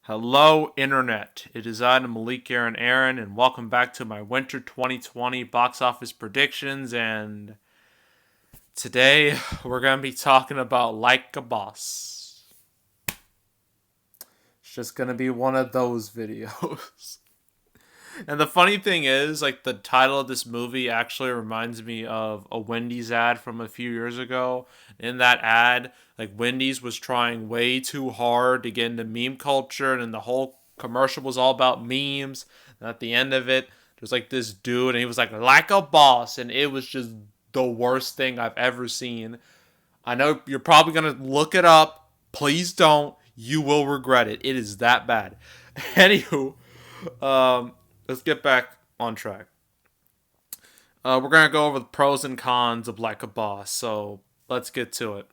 Hello, Internet. It is I, Malik Aaron, and welcome back to my Winter 2020 box office predictions. And today we're going to be talking about Like a Boss. It's just going to be one of those videos. And the funny thing is, like, the title of this movie actually reminds me of a Wendy's ad from a few years ago. In that ad, like, Wendy's was trying way too hard to get into meme culture, and then the whole commercial was all about memes. And at the end of it, there's like this dude, and he was like a boss, and it was just the worst thing I've ever seen. I know you're probably gonna look it up. Please don't. You will regret it. It is that bad. Anywho, um, let's get back on track. We're gonna go over the pros and cons of Like a Boss. So let's get to it.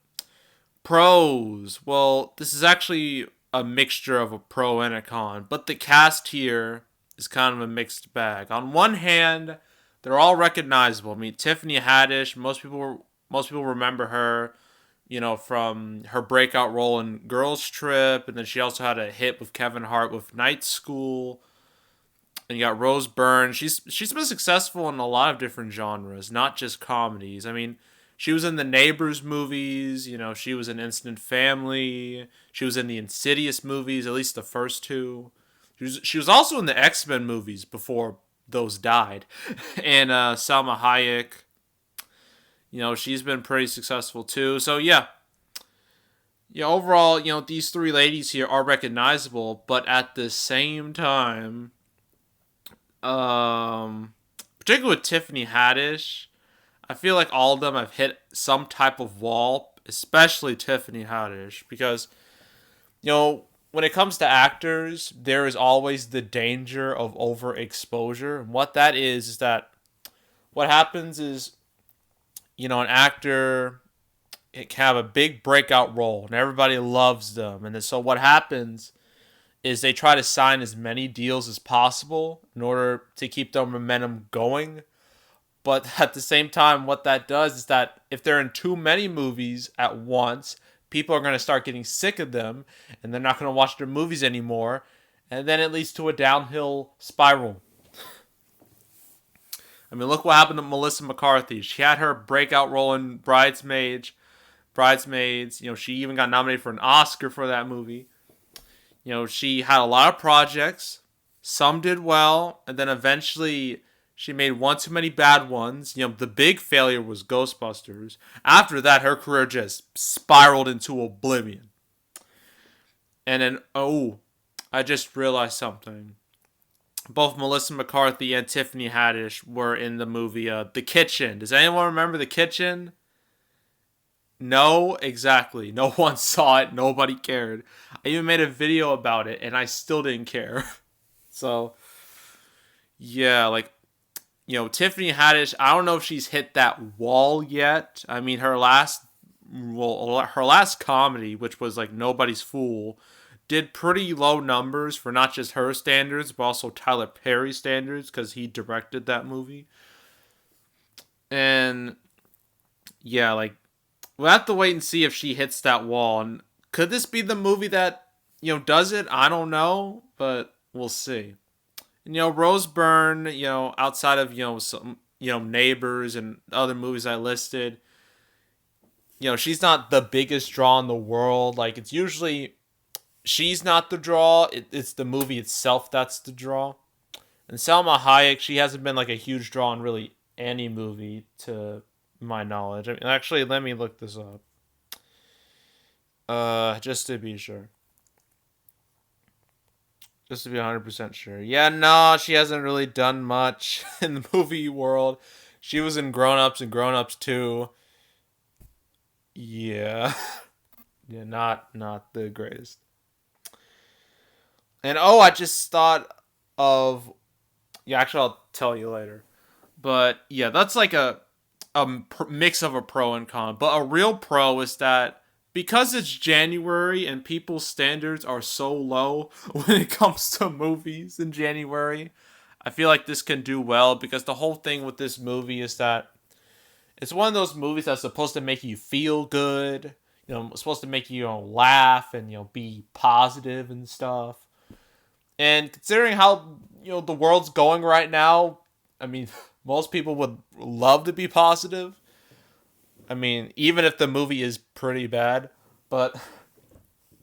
Pros. Well, this is actually a mixture of a pro and a con, but the cast here is kind of a mixed bag. On one hand, they're all recognizable. I mean, Tiffany Haddish. Most people remember her, from her breakout role in Girls Trip, and then she also had a hit with Kevin Hart with Night School. And you got Rose Byrne. She's been successful in a lot of different genres, not just comedies. I mean, she was in the Neighbors movies. She was in Instant Family. She was in the Insidious movies, at least the first two. She was also in the X-Men movies before those died. And Salma Hayek. She's been pretty successful too. So yeah. Yeah, overall, these three ladies here are recognizable, but at the same time, um, particularly with Tiffany Haddish, I feel like all of them have hit some type of wall, especially Tiffany Haddish, because when it comes to actors, there is always the danger of overexposure. And what that is that what happens is, an actor it can have a big breakout role and everybody loves them. And then, so what happens is they try to sign as many deals as possible in order to keep their momentum going. But at the same time, what that does is that if they're in too many movies at once, people are going to start getting sick of them and they're not going to watch their movies anymore. And then it leads to a downhill spiral. I mean, look what happened to Melissa McCarthy. She had her breakout role in Bridesmaids. She even got nominated for an Oscar for that movie. She had a lot of projects. Some did well, and then eventually she made one too many bad ones. The big failure was Ghostbusters. After that, her career just spiraled into oblivion. And then, I just realized something. Both Melissa McCarthy and Tiffany Haddish were in the movie The Kitchen. Does anyone remember The Kitchen? No, exactly. No one saw it. Nobody cared. I even made a video about it, and I still didn't care. So, yeah, Tiffany Haddish, I don't know if she's hit that wall yet. I mean, her last comedy, which was like Nobody's Fool, did pretty low numbers for not just her standards, but also Tyler Perry standards because he directed that movie. And yeah, we'll have to wait and see if she hits that wall. And could this be the movie that does it? I don't know, but we'll see. And, Rose Byrne, outside of some Neighbors and other movies I listed, she's not the biggest draw in the world. Like, it's usually she's not the draw. It's the movie itself that's the draw. And Salma Hayek, she hasn't been like a huge draw in really any movie to my knowledge. I mean, actually, let me look this up. Just to be sure. Just to be 100% sure. Yeah, no, she hasn't really done much in the movie world. She was in Grown Ups and Grown Ups 2. Yeah. Yeah, not the greatest. And I just thought of yeah, actually I'll tell you later. But yeah, that's like a mix of a pro and con. But a real pro is that because it's January and people's standards are so low when it comes to movies in January, I feel like this can do well because the whole thing with this movie is that it's one of those movies that's supposed to make you feel good. It's supposed to make you laugh and be positive and stuff. And considering how the world's going right now, I mean, most people would love to be positive. I mean, even if the movie is pretty bad, but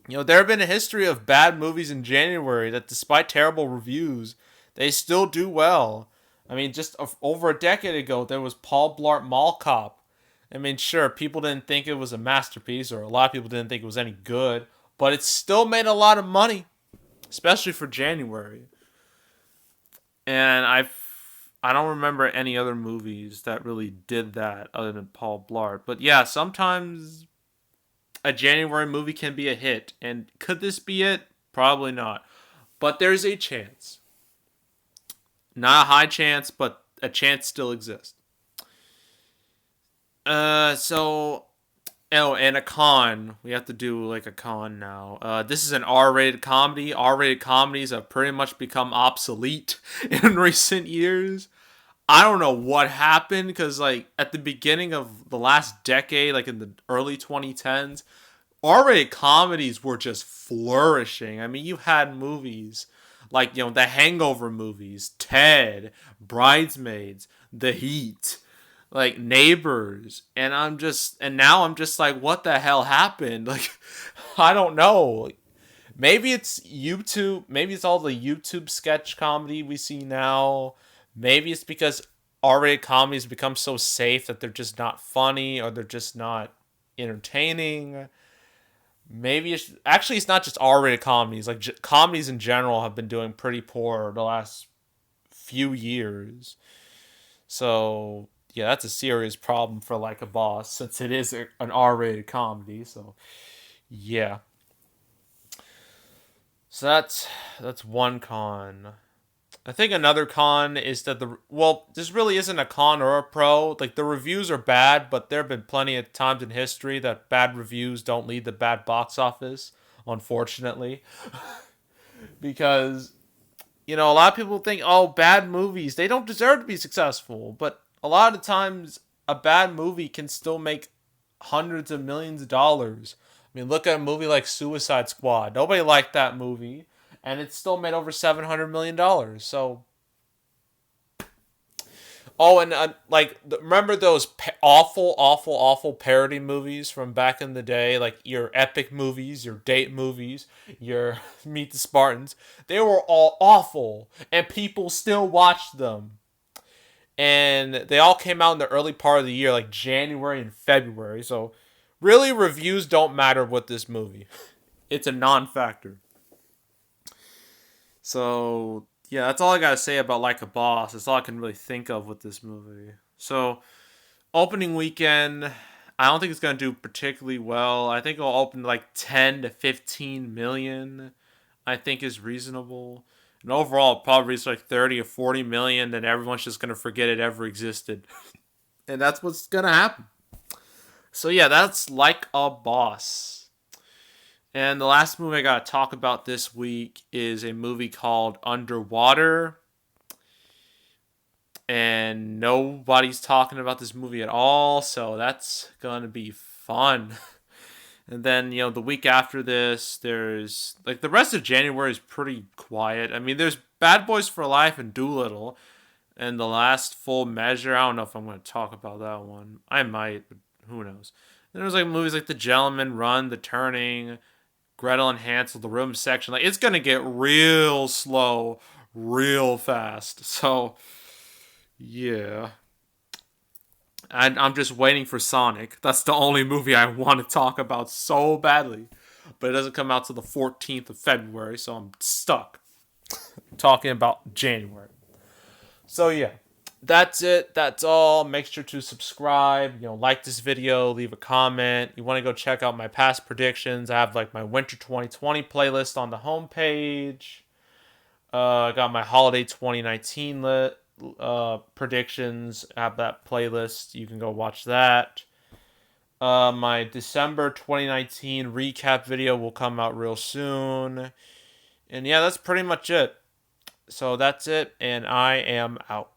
there have been a history of bad movies in January that, despite terrible reviews, they still do well. I mean, just over a decade ago, there was Paul Blart Mall Cop. I mean, sure, people didn't think it was a masterpiece, or a lot of people didn't think it was any good, but it still made a lot of money, especially for January. And I don't remember any other movies that really did that other than Paul Blart. But yeah, sometimes a January movie can be a hit. And could this be it? Probably not. But there's a chance. Not a high chance, but a chance still exists. So oh, and a con. We have to do like a con now. This is an R-rated comedy. R-rated comedies have pretty much become obsolete in recent years. I don't know what happened because like at the beginning of the last decade, like in the early 2010s, R-rated comedies were just flourishing. I mean, you had movies like the Hangover movies, Ted, Bridesmaids, The Heat, like Neighbors, and now I'm just like, what the hell happened? Like, I don't know. Maybe it's YouTube. Maybe it's all the YouTube sketch comedy we see now. Maybe it's because R-rated comedies become so safe that they're just not funny or they're just not entertaining. Maybe it's not just R-rated comedies. Like comedies in general have been doing pretty poor the last few years. So yeah, that's a serious problem for Like a Boss since it is an R-rated comedy. So yeah, so that's one con. I think another con is that this really isn't a con or a pro. Like the reviews are bad, but there have been plenty of times in history that bad reviews don't lead to bad box office, unfortunately. Because a lot of people think, oh, bad movies, they don't deserve to be successful. But a lot of times, a bad movie can still make hundreds of millions of dollars. I mean, look at a movie like Suicide Squad. Nobody liked that movie, and it still made over $700 million. So, oh, and like, remember those awful, awful, awful parody movies from back in the day, like your epic movies, your date movies, your Meet the Spartans. They were all awful, and people still watched them. And they all came out in the early part of the year, like January and February. So, really, reviews don't matter with this movie. It's a non-factor. So yeah, that's all I gotta say about Like a Boss. That's all I can really think of with this movie. So opening weekend, I don't think it's gonna do particularly well. I think it'll open like 10 to 15 million. I think is reasonable. And overall, it'll probably reach like 30 or 40 million. Then everyone's just gonna forget it ever existed, and that's what's gonna happen. So yeah, that's Like a Boss. And the last movie I gotta talk about this week is a movie called Underwater. And nobody's talking about this movie at all, so that's gonna be fun. And then, the week after this, there's like the rest of January is pretty quiet. I mean, there's Bad Boys for Life and Doolittle, and the last Full Measure. I don't know if I'm gonna talk about that one. I might, but who knows. Then there's like movies like The Gentleman, Run, The Turning, Gretel and Hansel, The Room Section. Like, it's gonna get real slow, real fast. So yeah. And I'm just waiting for Sonic. That's the only movie I want to talk about so badly. But it doesn't come out till the 14th of February, so I'm stuck talking about January. So yeah, that's it. That's all. Make sure to subscribe. Like this video, leave a comment. You want to go check out my past predictions? I have like my Winter 2020 playlist on the homepage. I got my Holiday 2019 predictions. I have that playlist. You can go watch that. My December 2019 recap video will come out real soon. And yeah, that's pretty much it. So that's it, and I am out.